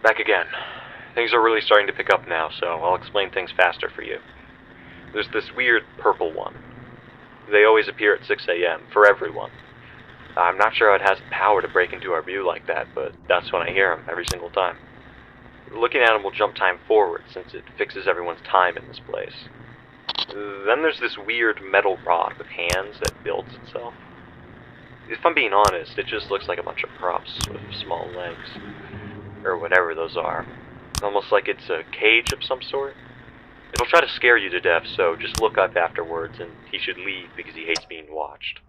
Back again. Things are really starting to pick up now, so I'll explain things faster for you. There's this weird purple one. They always appear at 6 a.m. for everyone. I'm not sure how it has the power to break into our view like that, but that's when I hear them every single time. Looking at them will jump time forward, since it fixes everyone's time in this place. Then there's this weird metal rod with hands that builds itself. If I'm being honest, it just looks like a bunch of props with small legs. Or whatever those are. Almost like it's a cage of some sort. It'll try to scare you to death, so just look up afterwards, and he should leave because he hates being watched.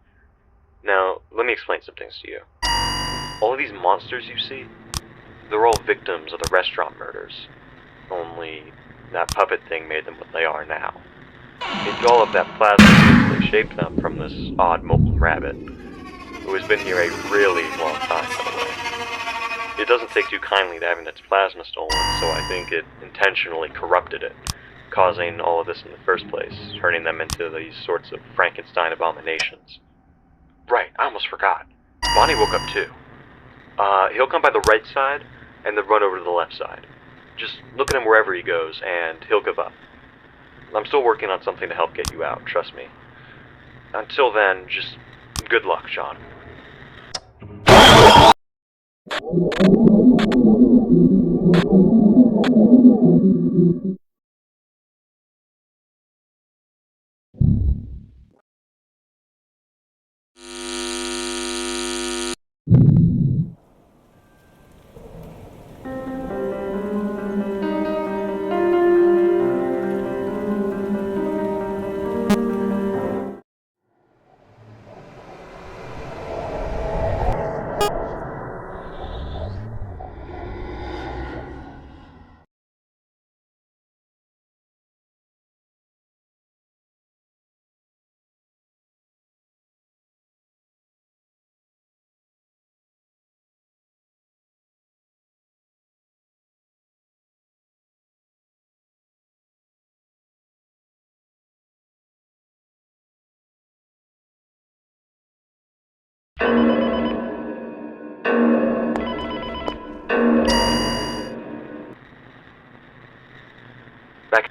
Now, let me explain some things to you. All of these monsters you see, they're all victims of the restaurant murders. Only that puppet thing made them what they are now. It's all of that plasma basically shaped them from this odd mobile rabbit, who has been here a really long time, by the way. It doesn't take too kindly to having its plasma stolen, so I think it intentionally corrupted it, causing all of this in the first place, turning them into these sorts of Frankenstein abominations. Right, I almost forgot. Bonnie woke up too. He'll come by the right side, and then run over to the left side. Just look at him wherever he goes, and he'll give up. I'm still working on something to help get you out, trust me. Until then, just good luck, Sean. Back.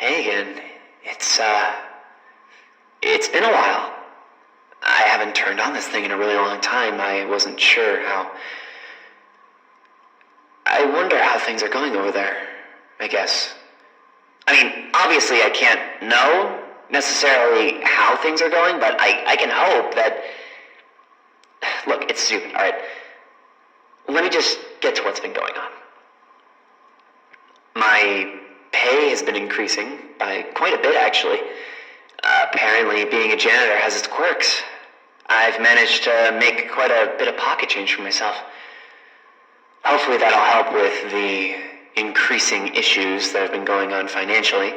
Hey again. It's been a while. I haven't turned on this thing in a really long time. I wasn't sure how. I wonder how things are going over there, I guess. I mean, obviously I can't know necessarily how things are going, but I can hope that... Look, it's stupid, alright? Let me just get to what's been going on. My pay has been increasing by quite a bit, actually. Apparently, being a janitor has its quirks. I've managed to make quite a bit of pocket change for myself. Hopefully that'll help with the increasing issues that have been going on financially.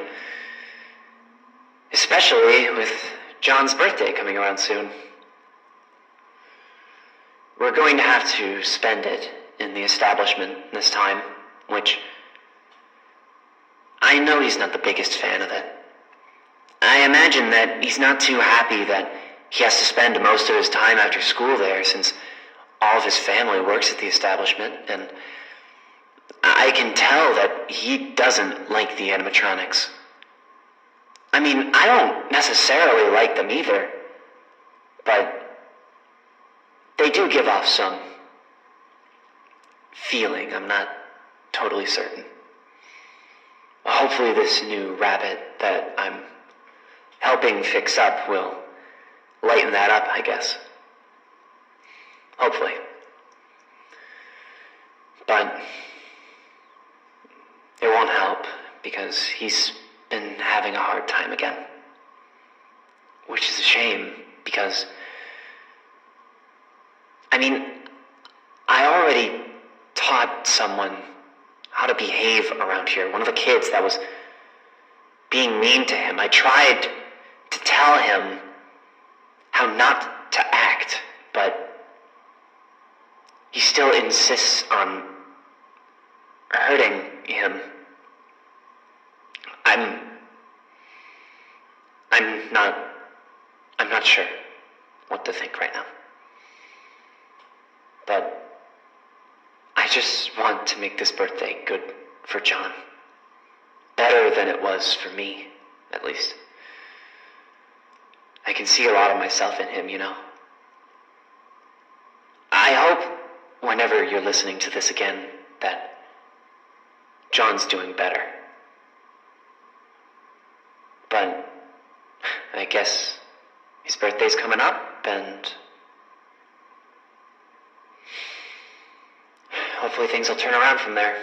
Especially with John's birthday coming around soon. We're going to have to spend it in the establishment this time, which I know he's not the biggest fan of it. I imagine that he's not too happy that he has to spend most of his time after school there, since all of his family works at the establishment, and I can tell that he doesn't like the animatronics. I mean, I don't necessarily like them either, but they do give off some feeling. I'm not totally certain. Hopefully this new rabbit that I'm helping fix up will lighten that up, I guess. Hopefully. But it won't help, because he's been having a hard time again. Which is a shame, because I already taught someone how to behave around here. One of the kids that was being mean to him. I tried to tell him how not to act, but he still insists on hurting him. I'm not sure what to think right now. But I just want to make this birthday good for John. Better than it was for me, at least. I can see a lot of myself in him, you know. I hope whenever you're listening to this again that John's doing better. But I guess his birthday's coming up, and hopefully things will turn around from there.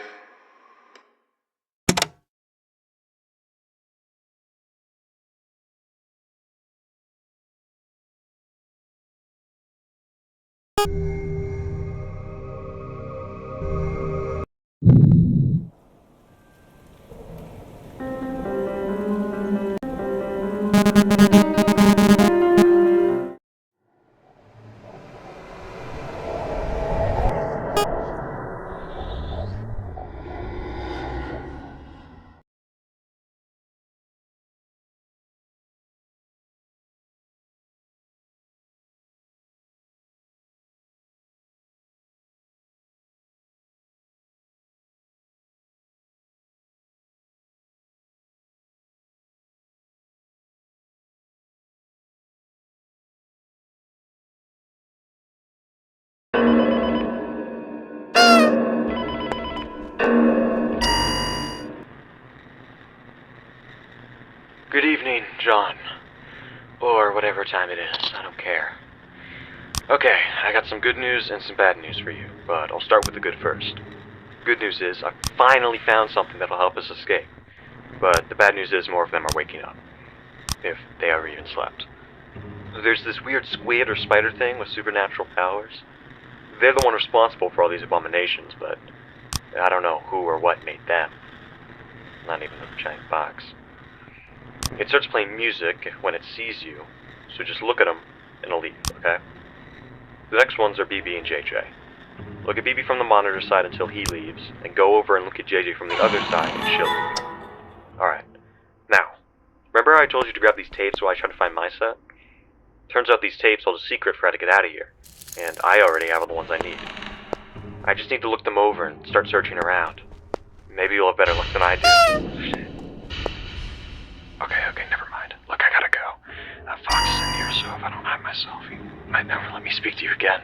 Good evening, John. Or whatever time it is, I don't care. Okay, I got some good news and some bad news for you, but I'll start with the good first. Good news is, I finally found something that'll help us escape. But the bad news is more of them are waking up. If they ever even slept. There's this weird squid or spider thing with supernatural powers. They're the one responsible for all these abominations, but I don't know who or what made them. Not even the giant box. It starts playing music when it sees you, so just look at them and it'll leave, okay? The next ones are BB and JJ. Look at BB from the monitor side until he leaves, and go over and look at JJ from the other side and she'll leave. Alright. Now, remember how I told you to grab these tapes while I try to find my set? Turns out these tapes hold a secret for how to get out of here, and I already have all the ones I need. I just need to look them over and start searching around. Maybe you'll have better luck than I do. Shit. Okay, never mind. Look, I gotta go. That fox is in here, so if I don't hide myself, he might never let me speak to you again.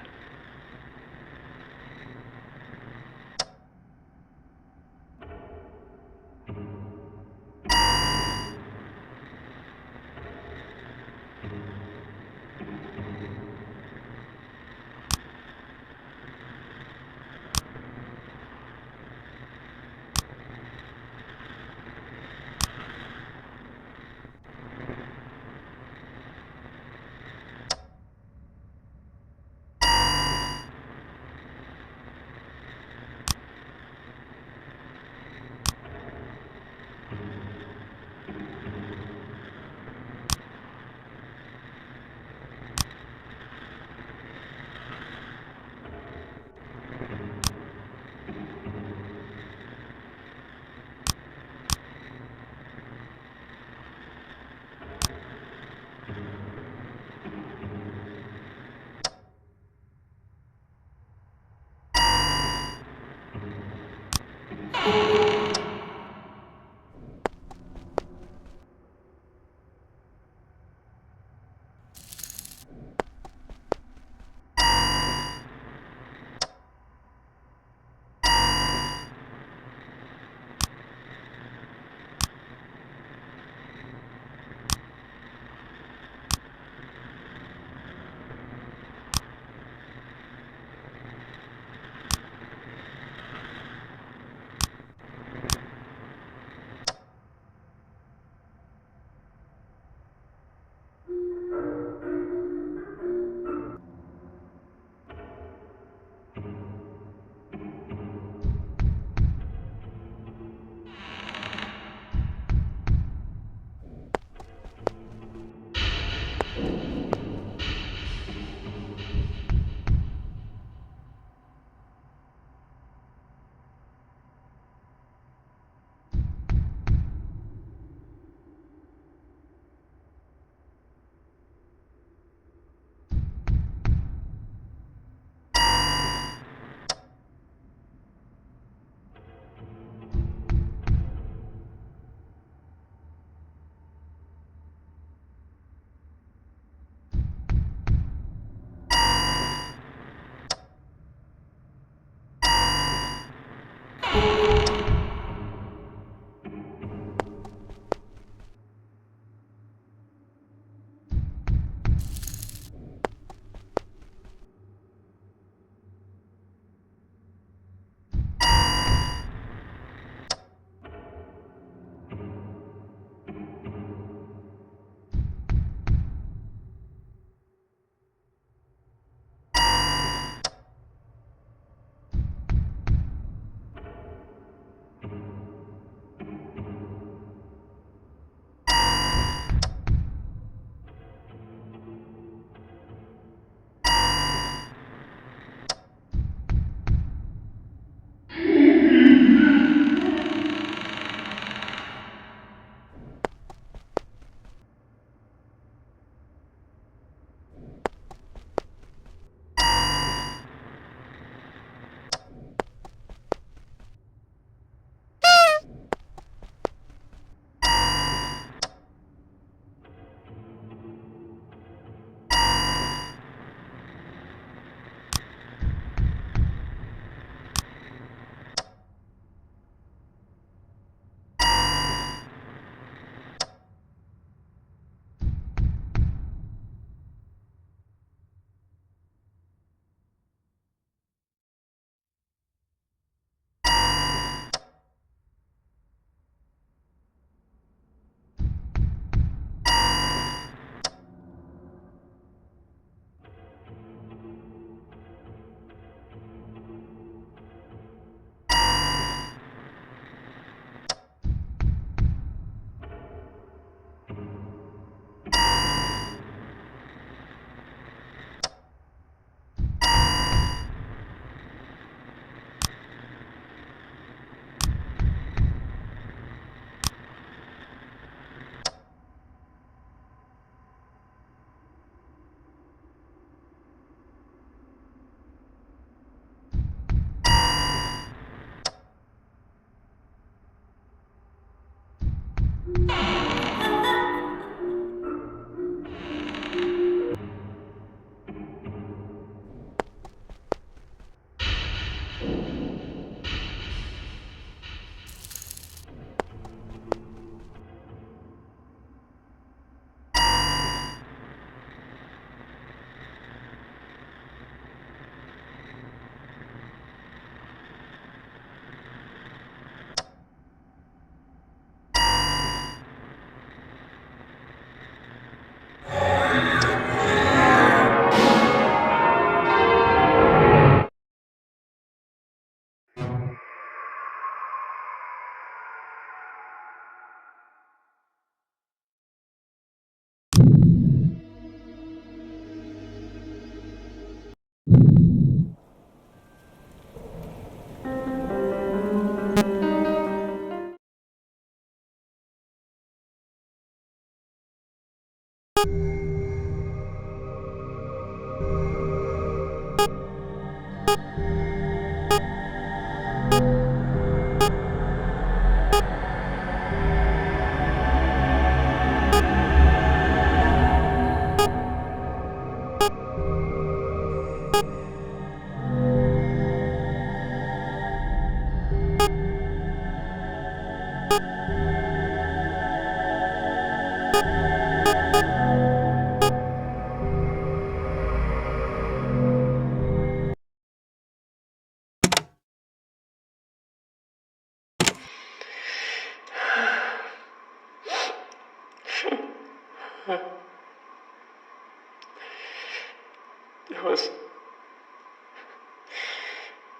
It was...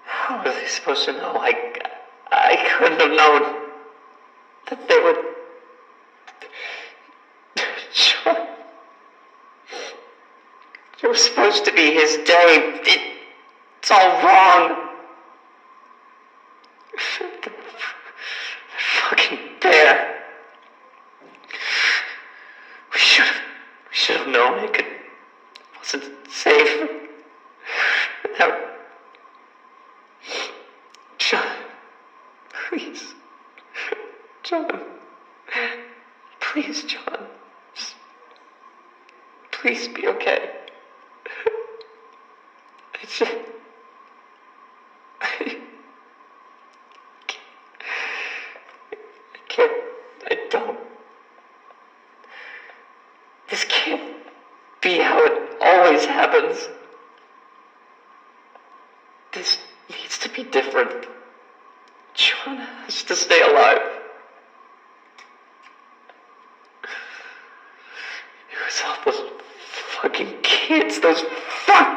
How were they supposed to know? I couldn't have known that they would... John... It was supposed to be his day. It's all wrong. The fucking bear. We should have known it wasn't safe. Now, John, please. John. Please, John. Just, please be okay. I don't. This can't be how it always happens. This needs to be different. John has to stay alive. It was all those fucking kids, those fuck...